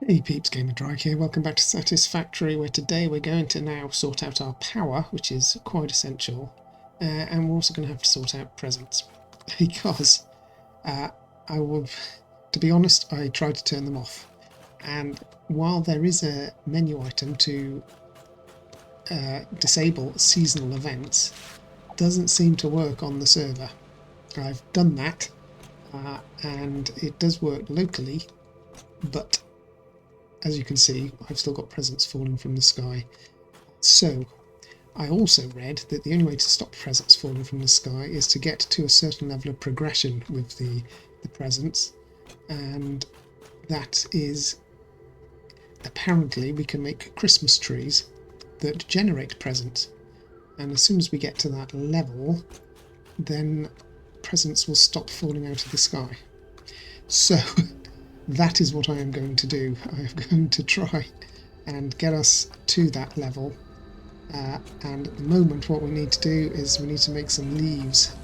Hey peeps, Gamer Drag here, welcome back to Satisfactory, where today we're going to now sort out our power, which is quite essential, and we're also going to have to sort out presents, because I will, to be honest, I tried to turn them off, and while there is a menu item to disable seasonal events, it doesn't seem to work on the server. I've done that, and it does work locally, but as you can see, I've still got presents falling from the sky. So, I also read that the only way to stop presents falling from the sky is to get to a certain level of progression with the presents, and that is apparently we can make Christmas trees that generate presents, and as soon as we get to that level, then presents will stop falling out of the sky. So that is what I am going to do. I am going to try and get us to that level, and at the moment what we need to do is we need to make some leaves,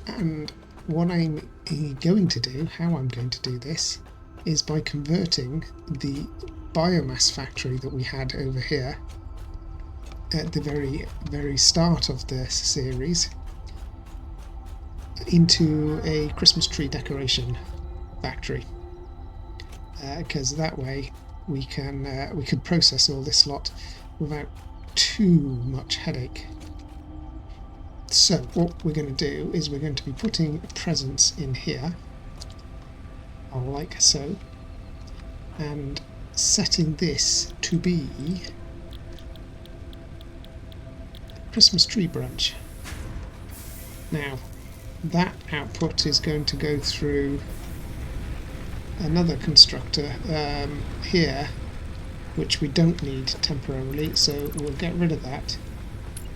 and what I'm going to do, how I'm going to do this, is by converting the biomass factory that we had over here at the very start of the series into a Christmas tree decoration factory, because that way we can process all this lot without too much headache. So what we're going to do is we're going to be putting presents in here, like so, and setting this to be Christmas tree branch. Now that output is going to go through another constructor here, which we don't need temporarily, so we'll get rid of that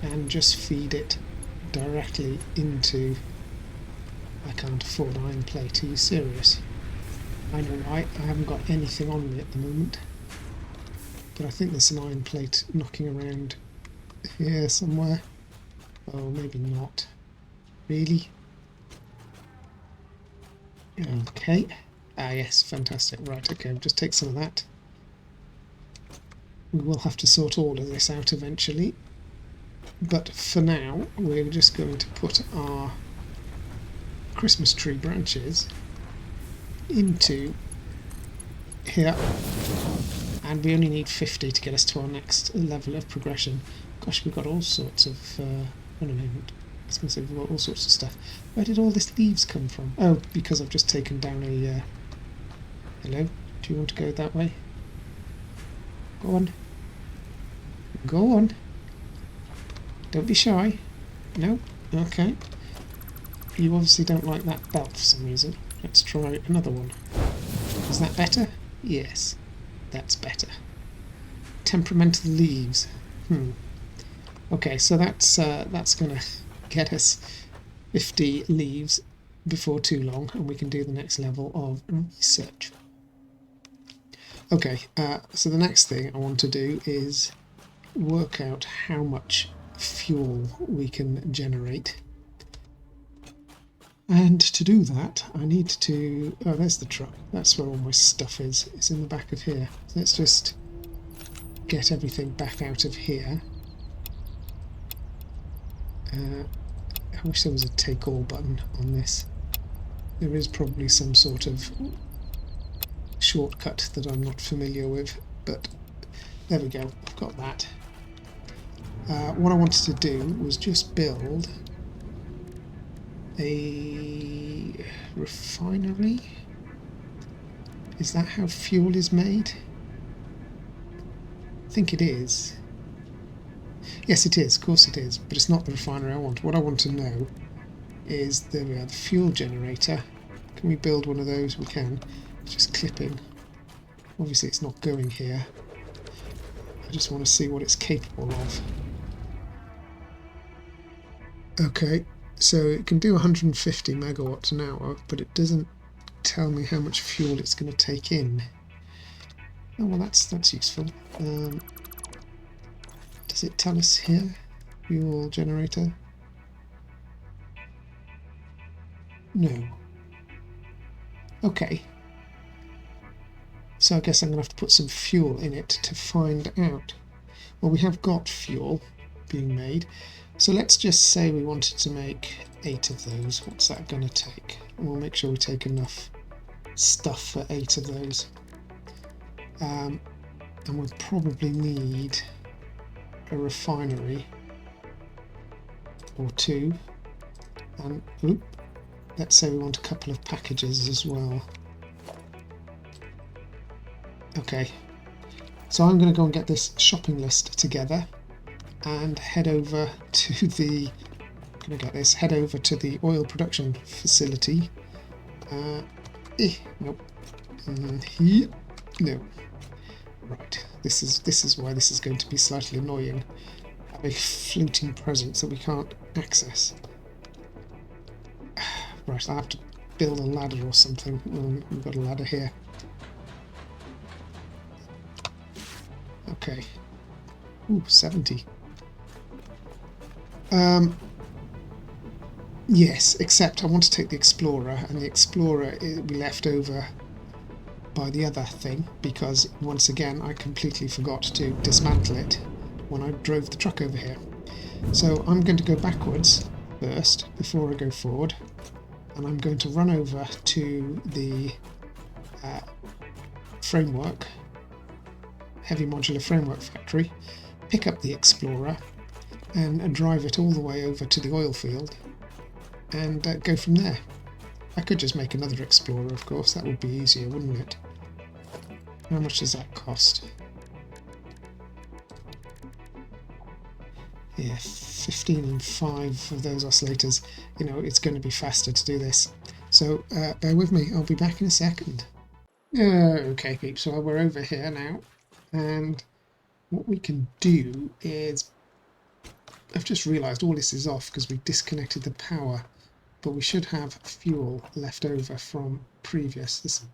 and just feed it directly into... I can't afford iron plate, are you serious? I know why, I haven't got anything on me at the moment, but I think there's an iron plate knocking around here somewhere. Oh, maybe not. Really? Okay. Ah yes, fantastic. Right, okay, we'll just take some of that. We will have to sort all of this out eventually, but for now we're just going to put our Christmas tree branches into here, and we only need 50 to get us to our next level of progression. Gosh, we've got all sorts of... wait a moment. I was going to say we've got all sorts of stuff. Where did all this leaves come from? Oh, because I've just taken down a... Hello? Do you want to go that way? Go on. Go on. Don't be shy. No? Okay. You obviously don't like that belt for some reason. Let's try another one. Is that better? Yes. That's better. Temperamental leaves. Okay, so that's going to get us 50 leaves before too long, and we can do the next level of research. Okay, so the next thing I want to do is work out how much fuel we can generate. And to do that, I need to... Oh, there's the truck. That's where all my stuff is. It's in the back of here. So let's just get everything back out of here. I wish there was a take all button on this. There is probably some sort of shortcut that I'm not familiar with, but there we go, I've got that. What I wanted to do was just build a refinery. Is that how fuel is made? I think it is. Yes, it is, of course it is, but it's not the refinery I want. What I want to know is, there we are, the fuel generator. Can we build one of those? We can. It's just clipping. Obviously it's not going here. I just want to see what it's capable of. Okay, so it can do 150 megawatts an hour, but it doesn't tell me how much fuel it's going to take in. Oh, well, that's useful. Does it tell us here? Fuel generator? No. Okay. So I guess I'm going to have to put some fuel in it to find out. Well, we have got fuel being made. So let's just say we wanted to make 8 of those. What's that going to take? We'll make sure we take enough stuff for 8 of those. And we'll probably need a refinery or 2. And let's say we want a couple of packages as well. Okay, so I'm going to go and get this shopping list together and head over to the head over to the oil production facility. Nope. No. Right. This is why this is going to be slightly annoying. A big floating presence that we can't access. Right, I'll have to build a ladder or something. We've got a ladder here. Okay. Ooh, 70. Yes, except I want to take the Explorer, and the Explorer will be left over by the other thing, because once again I completely forgot to dismantle it when I drove the truck over here. So I'm going to go backwards first before I go forward, and I'm going to run over to the framework, heavy modular framework factory, pick up the Explorer and drive it all the way over to the oil field and go from there. I could just make another Explorer, of course, that would be easier, wouldn't it? How much does that cost? Yeah, 15 and 5 of those oscillators. You know, it's going to be faster to do this. So bear with me, I'll be back in a second. Okay, peeps, so we're over here now, and what we can do is, I've just realised all this is off because we disconnected the power, but we should have fuel left over from previous.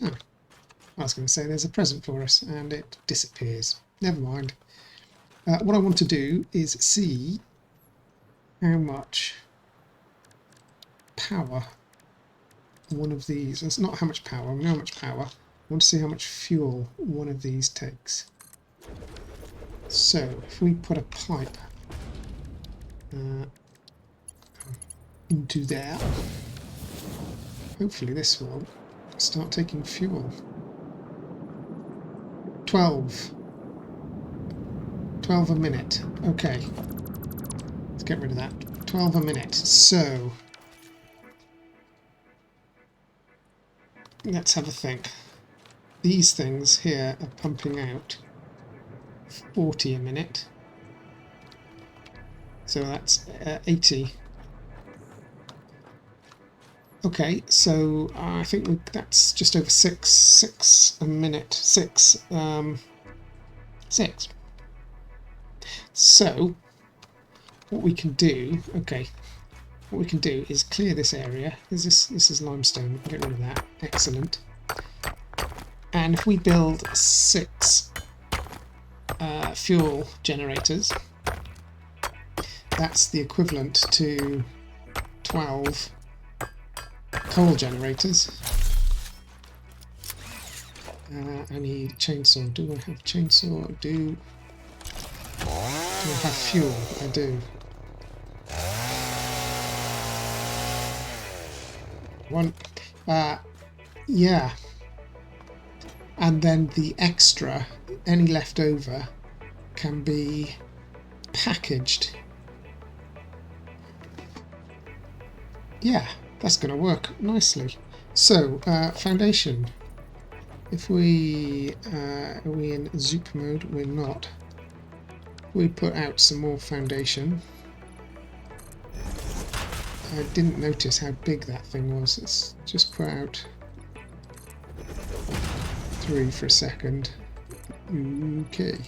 Oh, I was going to say there's a present for us, and it disappears. Never mind. What I want to do is see how much power one of these, it's not how much power, we know how much power, I want to see how much fuel one of these takes. So if we put a pipe into there, hopefully this will start taking fuel. 12 a minute. Okay, let's get rid of that. 12 a minute. So let's have a think. These things here are pumping out 40 a minute, so that's 80. Okay, so I think that's just over 6 a minute. 6. So what we can do, what we can do is clear this area. This is limestone. We can get rid of that. Excellent. And if we build 6 fuel generators, that's the equivalent to 12 coal generators. I need chainsaw. Do I have chainsaw? Do I have fuel? I do. 1. Yeah. And then the extra, any left over, can be packaged. Yeah, that's going to work nicely. So, foundation. If we are we in zoop mode? We're not. We put out some more foundation. I didn't notice how big that thing was. Let's just put out 3 for a second. Okay.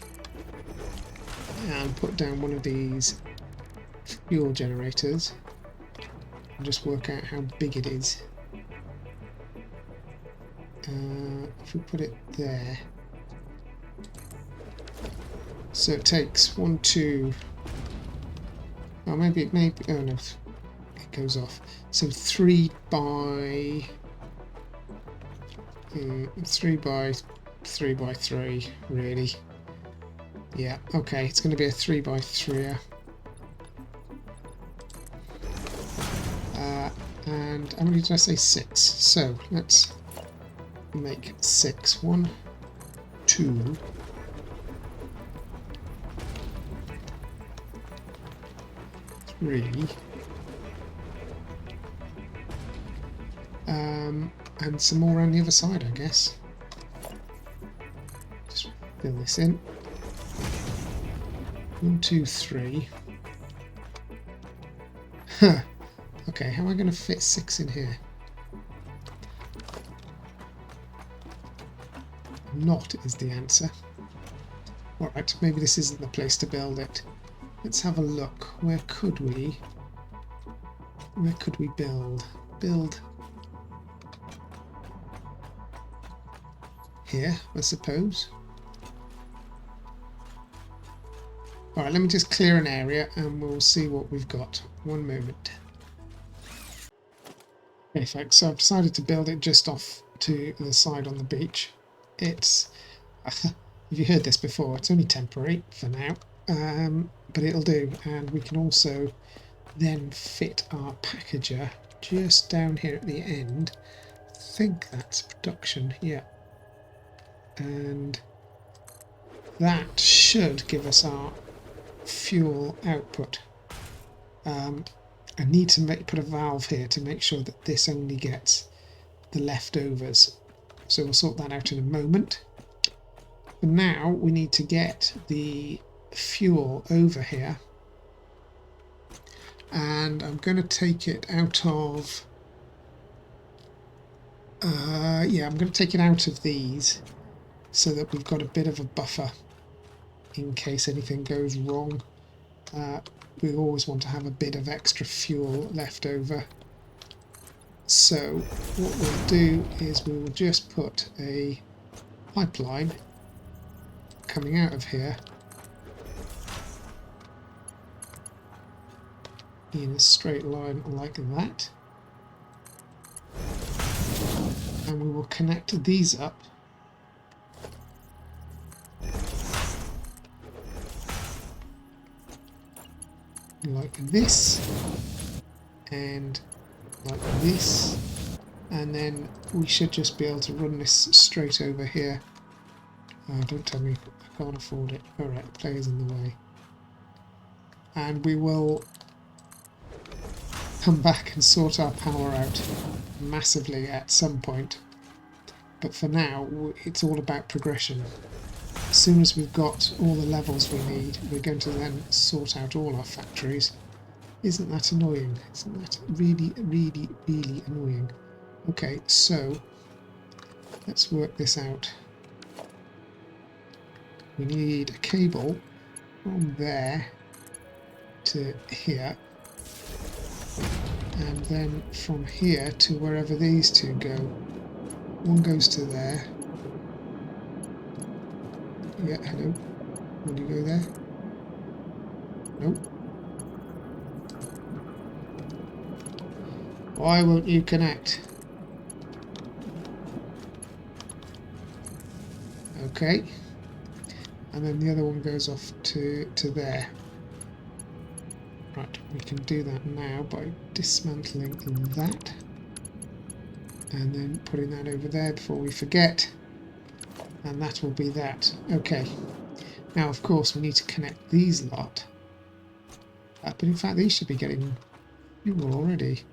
And put down one of these fuel generators and just work out how big it is. If we put it there, so it takes 1, 2. Oh, maybe. Oh no, it goes off. So 3 by 3 by 3 by 3, really. Yeah, okay, it's going to be a 3 by 3. And how many did I say? 6. So let's make 6. 1, 2, 3. And some more on the other side, I guess. Just fill this in. 1, 2, 3. Huh. Okay, how am I going to fit 6 in here? Not is the answer. Alright, maybe this isn't the place to build it. Let's have a look. Where could we build? Build here, I suppose. Alright, let me just clear an area and we'll see what we've got. One moment. Okay, folks, so I've decided to build it just off to the side on the beach. It's, if you heard this before, it's only temporary for now, but it'll do. And we can also then fit our packager just down here at the end. I think that's production, yeah. And that should give us our fuel output. I need to put a valve here to make sure that this only gets the leftovers. So we'll sort that out in a moment. But now we need to get the fuel over here. And I'm going to take it out of... yeah, I'm going to take it out of these so that we've got a bit of a buffer in case anything goes wrong. We always want to have a bit of extra fuel left over. So what we'll do is we will just put a pipeline coming out of here in a straight line like that. And we will connect these up like this and like this, and then we should just be able to run this straight over here. Oh, don't tell me I can't afford it. Alright, the player's in the way. And we will come back and sort our power out massively at some point. But for now, it's all about progression. As soon as we've got all the levels we need, we're going to then sort out all our factories. Isn't that annoying? Isn't that really, really, really annoying? Okay, so let's work this out. We need a cable from there to here, and then from here to wherever these two go. One goes to there. Yeah, hello. Will you go there? Nope. Why won't you connect? Okay. And then the other one goes off to there. Right, we can do that now by dismantling that. And then putting that over there before we forget. And that will be that. Okay. Now, of course, we need to connect these lot. But in fact, these should be getting fuel already.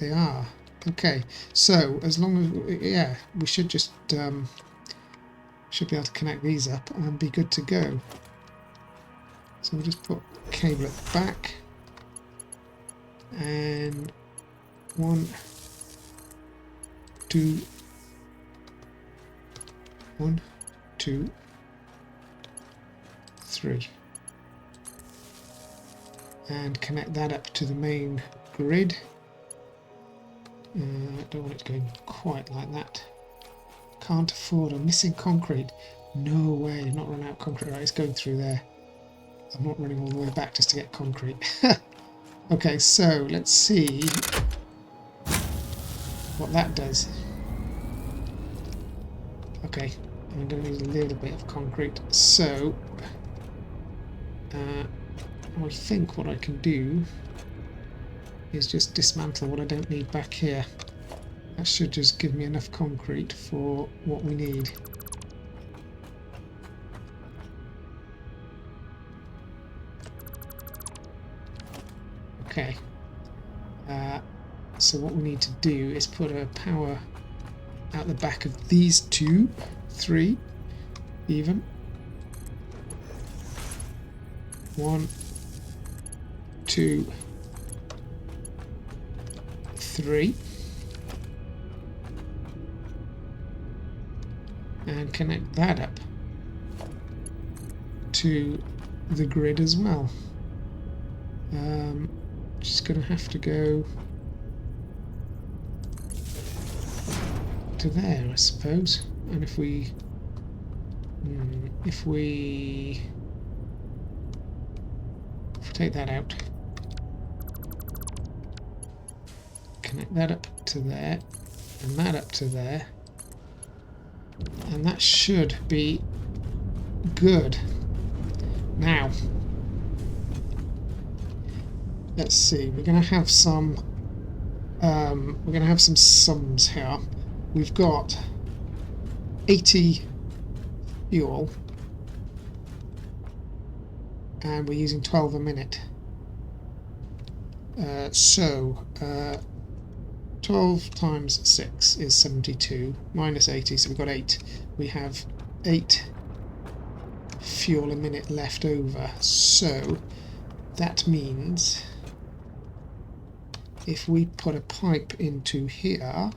They are. Okay. So, as long as... yeah, we should just... should be able to connect these up and be good to go. So we'll just put cable at the back. And... 1, 2... 1, 2, 3, and connect that up to the main grid. I don't want it going quite like that. Can't afford. I'm missing concrete. No way. I've not run out of concrete. Right, it's going through there. I'm not running all the way back just to get concrete. Okay, so let's see what that does. Okay, I'm going to need a little bit of concrete. So, I think what I can do is just dismantle what I don't need back here. That should just give me enough concrete for what we need. Okay. So what we need to do is put a power out the back of these two, three, even. 1, 2, 3. And connect that up to the grid as well. Just going to have to go to there, I suppose. And if we take that out, connect that up to there, and that up to there, and that should be good. Now, let's see. We're going to have some. We're going to have some sums here. We've got 80 fuel, and we're using 12 a minute. So 12 times 6 is 72, minus 80, so we've got 8. We have 8 fuel a minute left over, so that means if we put a pipe into here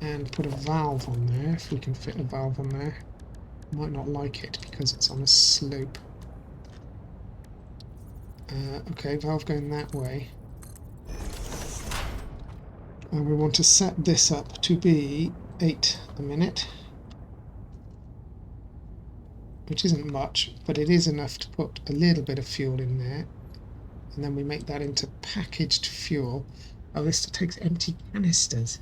and put a valve on there, if we can fit a valve on there. Might not like it because it's on a slope. Okay, valve going that way. And we want to set this up to be 8 a minute, which isn't much, but it is enough to put a little bit of fuel in there. And then we make that into packaged fuel. Oh, this takes empty canisters.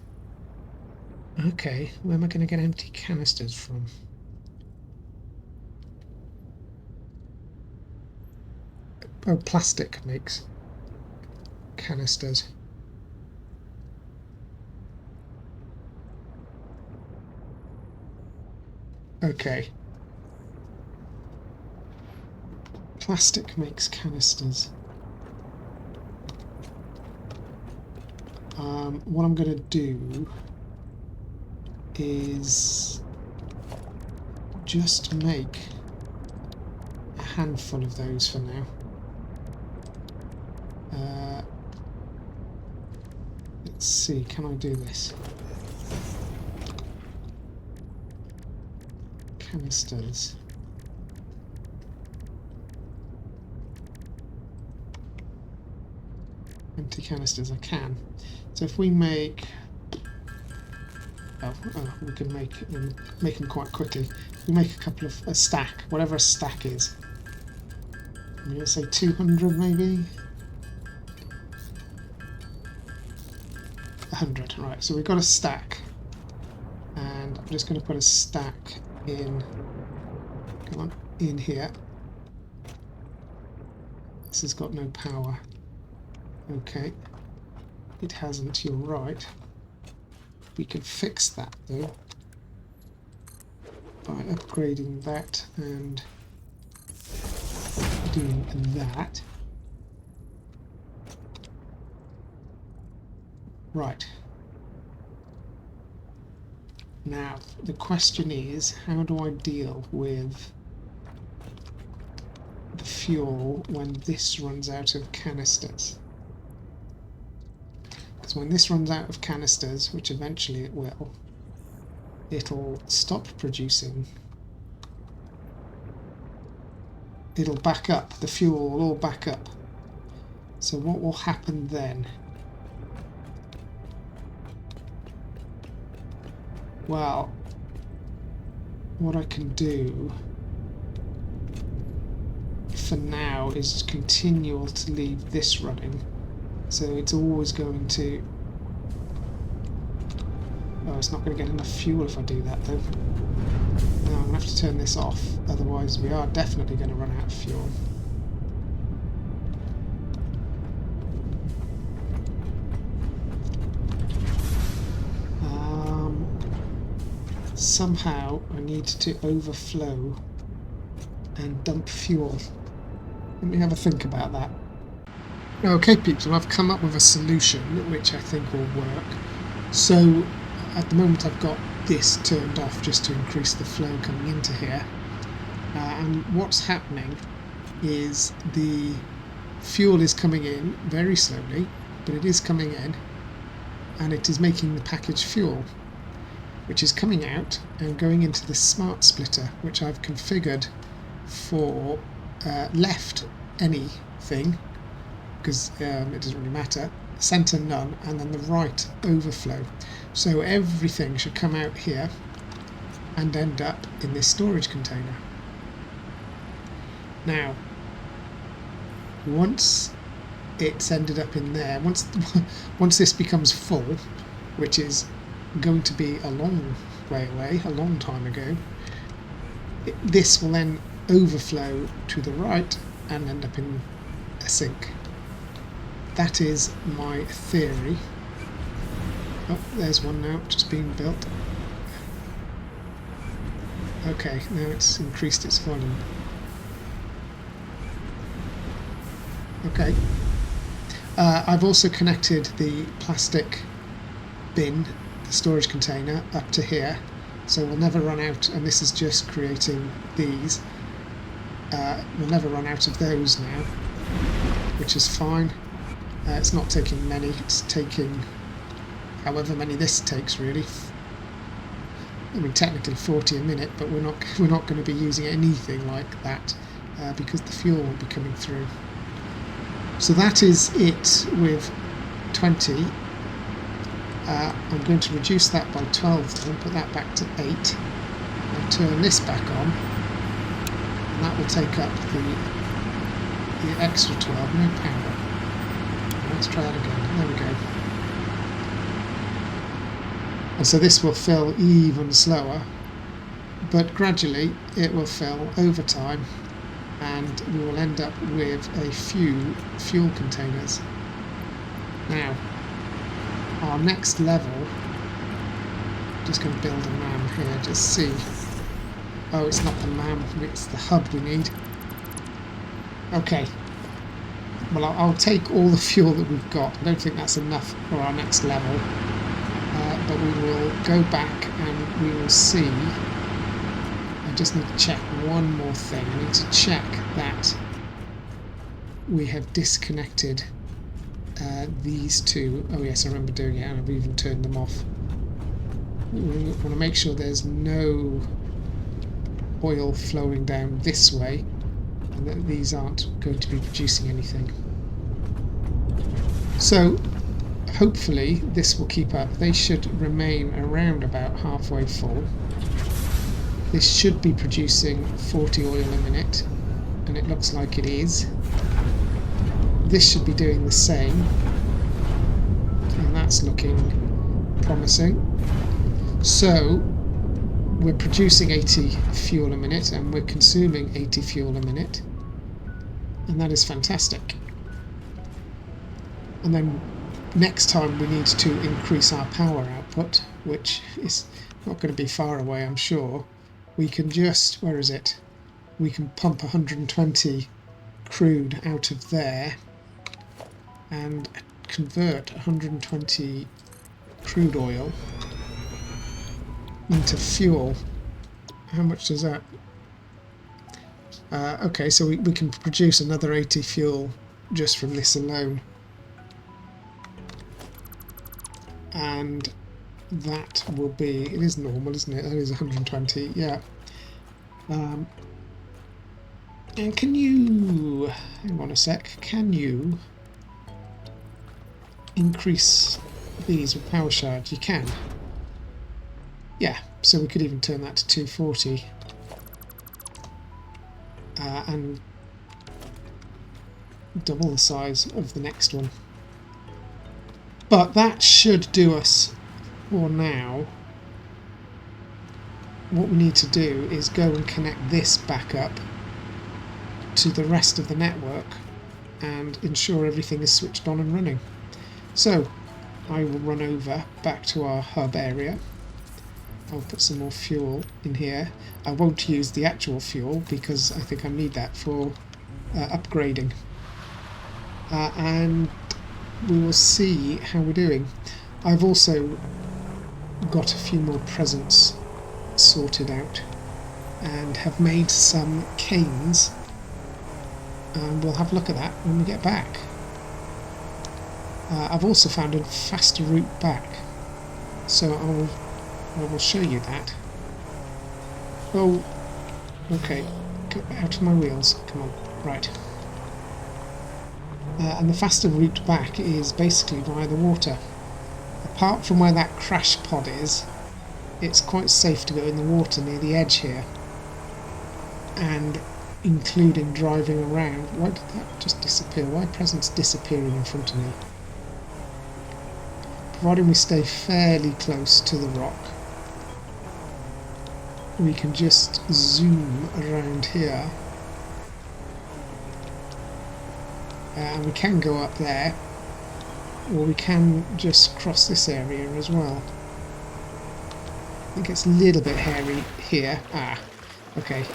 Okay, where am I going to get empty canisters from? Oh, plastic makes canisters. Okay. Plastic makes canisters. What I'm going to do is just make a handful of those for now. Let's see, can I do this? Canisters. Empty canisters, I can. So if we make... we can make them quite quickly. We make a couple of... a stack, whatever a stack is. I'm going to say 200 maybe? 100, right, so we've got a stack. And I'm just going to put a stack in... come on, in here. This has got no power. Okay. It hasn't, you're right. We can fix that though by upgrading that and doing that. Right. Now, the question is, how do I deal with the fuel when this runs out of canisters? Because when this runs out of canisters, which eventually it will, it'll stop producing. It'll back up. The fuel will all back up. So what will happen then? Well, what I can do for now is continue to leave this running, so it's always going to Oh, it's not going to get enough fuel if I do that though. Now I'm going to have to turn this off, otherwise we are definitely going to run out of fuel. Somehow I need to overflow and dump fuel. Let me have a think about that. Okay people, I've come up with a solution which I think will work. So at the moment I've got this turned off just to increase the flow coming into here. And what's happening is the fuel is coming in very slowly, but it is coming in, and it is making the packaged fuel, which is coming out and going into the smart splitter, which I've configured for left anything, because it doesn't really matter, center none, and then the right overflow. So everything should come out here and end up in this storage container. Now, once it's ended up in there, once this becomes full, which is going to be a long way away, a long time ago, this will then overflow to the right and end up in a sink. That is my theory. Oh, there's one now, just being built. Okay, now it's increased its volume. Okay. I've also connected the plastic bin, the storage container, up to here, so we'll never run out, and this is just creating these. We'll never run out of those now, which is fine. It's not taking many, it's taking however many this takes really. I mean technically 40 a minute, but we're not going to be using anything like that because the fuel will be coming through. So that is it with 20. I'm going to reduce that by 12 and put that back to 8 and turn this back on, and that will take up the extra 12. No power. Let's try that again. There we go. And so this will fill even slower, but gradually it will fill over time, and we will end up with a few fuel containers. Now, our next level, just going to build a MAM here, just see. Oh, it's not the MAM, it's the hub we need. Okay. Well, I'll take all the fuel that we've got. I don't think that's enough for our next level. But we will go back and we will see. I just need to check one more thing. I need to check that we have disconnected these two. Oh yes, I remember doing it, and I've even turned them off. We want to make sure there's no oil flowing down this way, and that these aren't going to be producing anything. So hopefully this will keep up. They should remain around about halfway full. This should be producing 40 oil a minute, and it looks like it is. This should be doing the same, and that's looking promising. So we're producing 80 fuel a minute and we're consuming 80 fuel a minute, and that is fantastic. And then next time we need to increase our power output, which is not going to be far away, I'm sure. We can just, where is it? We can pump 120 crude out of there and convert 120 crude oil into fuel. How much does that? Okay, so we can produce another 80 fuel just from this alone. And that will be, it is normal, isn't it? That is 120, yeah. And can you, hang on a sec, can you increase these with power charge? You can. Yeah, so we could even turn that to 240. And double the size of the next one. But that should do us for now. what we need to do is go and connect this back up to the rest of the network and ensure everything is switched on and running. So I will run over back to our hub area. I'll put some more fuel in here. I won't use the actual fuel because I think I need that for upgrading. And we will see how we're doing. I've also got a few more presents sorted out and have made some canes, and we'll have a look at that when we get back. I've also found a faster route back, so I will show you that. Oh, okay, get out of my wheels, come on, right. And the faster route back is basically via the water. Apart from where that crash pod is, it's quite safe to go in the water near the edge here. And including driving around. Why did that just disappear? Why are presents disappearing in front of me? Providing we stay fairly close to the rock, we can just zoom around here. And we can go up there, or we can just cross this area as well. I think it's a little bit hairy here. Ah, okay.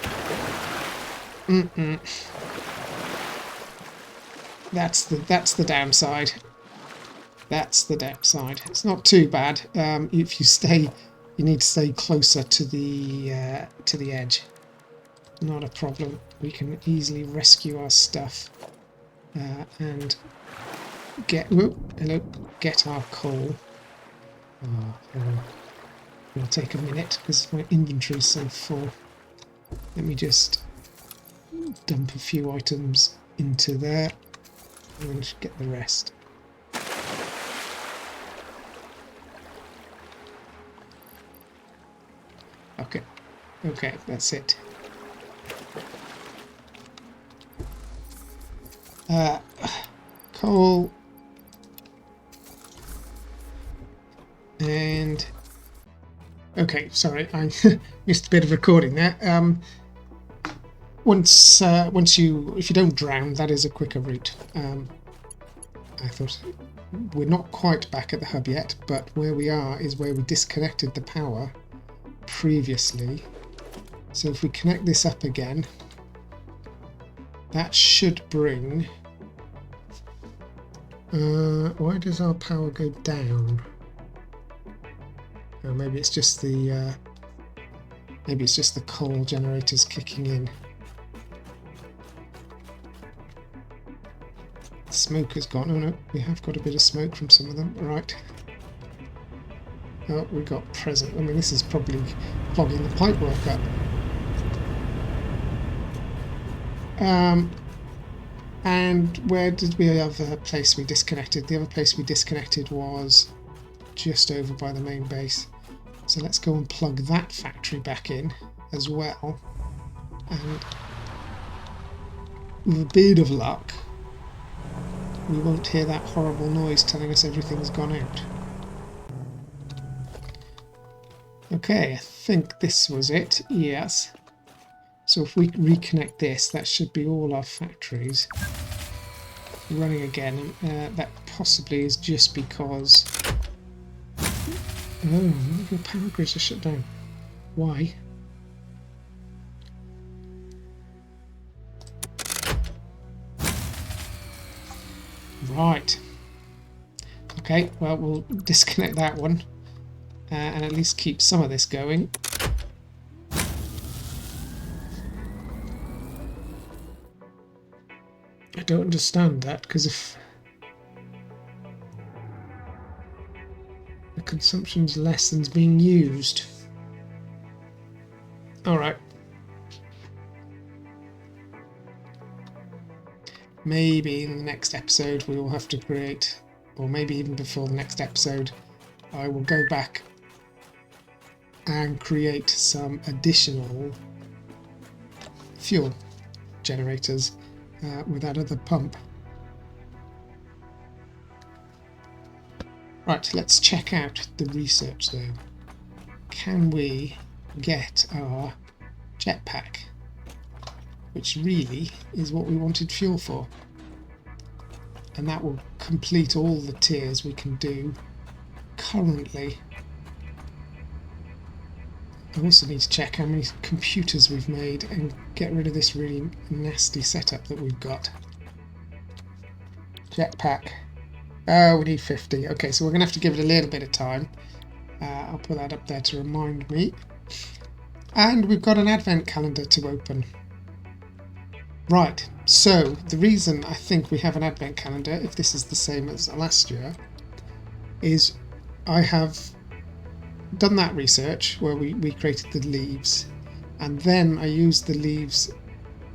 That's the downside. That's the downside. It's not too bad. If you need to stay closer to the edge. Not a problem. We can easily rescue our stuff and get our coal. It'll take a minute because my inventory is so full. Let me just dump a few items into there and then just get the rest. Okay, that's it. Coal and okay, sorry, I missed a bit of recording there. If you don't drown, that is a quicker route. I thought we're not quite back at the hub yet, but where we are is where we disconnected the power previously. So if we connect this up again, that should bring... why does our power go down? Oh, maybe it's just the coal generators kicking in. Smoke has gone. Oh no, we have got a bit of smoke from some of them. Right. Oh, we got present. I mean, this is probably clogging the pipework up. And where did we have a place we disconnected? The other place we disconnected was just over by the main base. So let's go and plug that factory back in as well. And with a bit of luck, we won't hear that horrible noise telling us everything's gone out. Okay, I think this was it. Yes. So if we reconnect this, that should be all our factories running again. That possibly is just because... Oh, your power grids are shut down. Why? Right. Okay, well, we'll disconnect that one and at least keep some of this going. I don't understand that, because if the consumption's less than's being used. Alright. Maybe in the next episode we will have to create, or maybe even before the next episode, I will go back and create some additional fuel generators with that other pump. Right, let's check out the research though. Can we get our jetpack, which really is what we wanted fuel for. And that will complete all the tiers we can do currently. I also need to check how many computers we've made and get rid of this really nasty setup that we've got. Jetpack. Oh, we need 50. Okay, so we're going to have to give it a little bit of time. I'll put that up there to remind me. And we've got an advent calendar to open. Right, so the reason I think we have an advent calendar, if this is the same as last year, is I have done that research where we created the leaves, and then I used the leaves.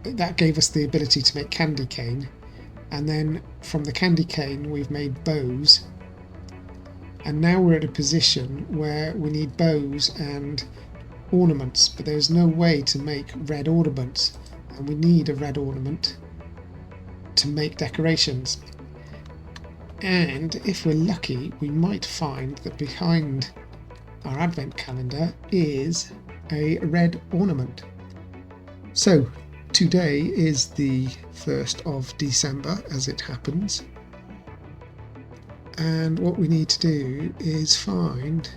That gave us the ability to make candy cane, and then from the candy cane we've made bows, and now we're at a position where we need bows and ornaments, but there's no way to make red ornaments, and we need a red ornament to make decorations. And if we're lucky, we might find that behind our advent calendar is a red ornament. So today is the 1st of December, as it happens, and what we need to do is find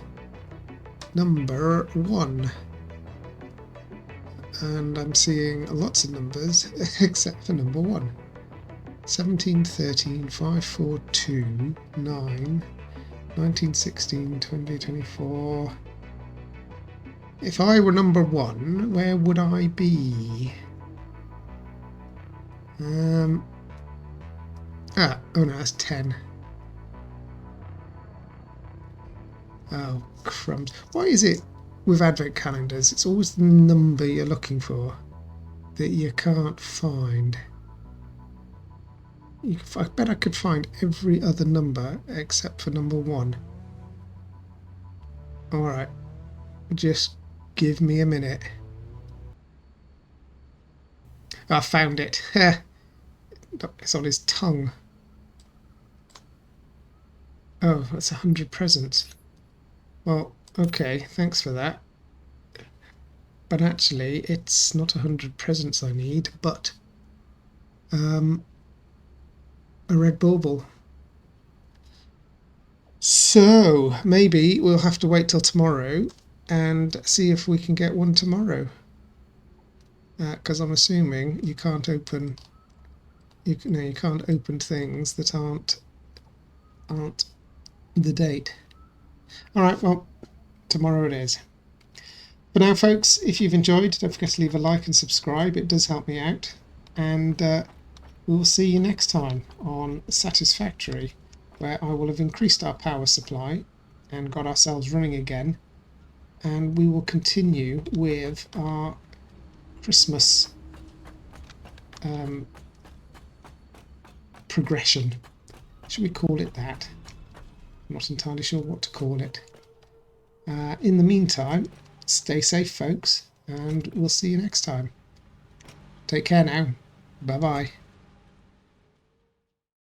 number 1. And I'm seeing lots of numbers except for number 1. 17, 13, 5, 4, 2, 9, 19, 16, 20, 24. If I were number 1, where would I be? Oh no, that's 10. Oh, crumbs. Why is it with advent calendars, it's always the number you're looking for that you can't find? I bet I could find every other number except for number 1. Alright, just give me a minute. I found it. It's on his tongue. Oh, that's 100 presents. Well, okay, thanks for that. But actually, it's not 100 presents I need, but a red bauble. So maybe we'll have to wait till tomorrow and see if we can get one tomorrow. Because I'm assuming you can't open. You can't open things that aren't the date. Alright, well, tomorrow it is. But now, folks, if you've enjoyed, don't forget to leave a like and subscribe. It does help me out. And we'll see you next time on Satisfactory, where I will have increased our power supply and got ourselves running again. And we will continue with our Christmas progression. Should we call it that? I'm not entirely sure what to call it. In the meantime, stay safe, folks, and we'll see you next time. Take care now. Bye-bye.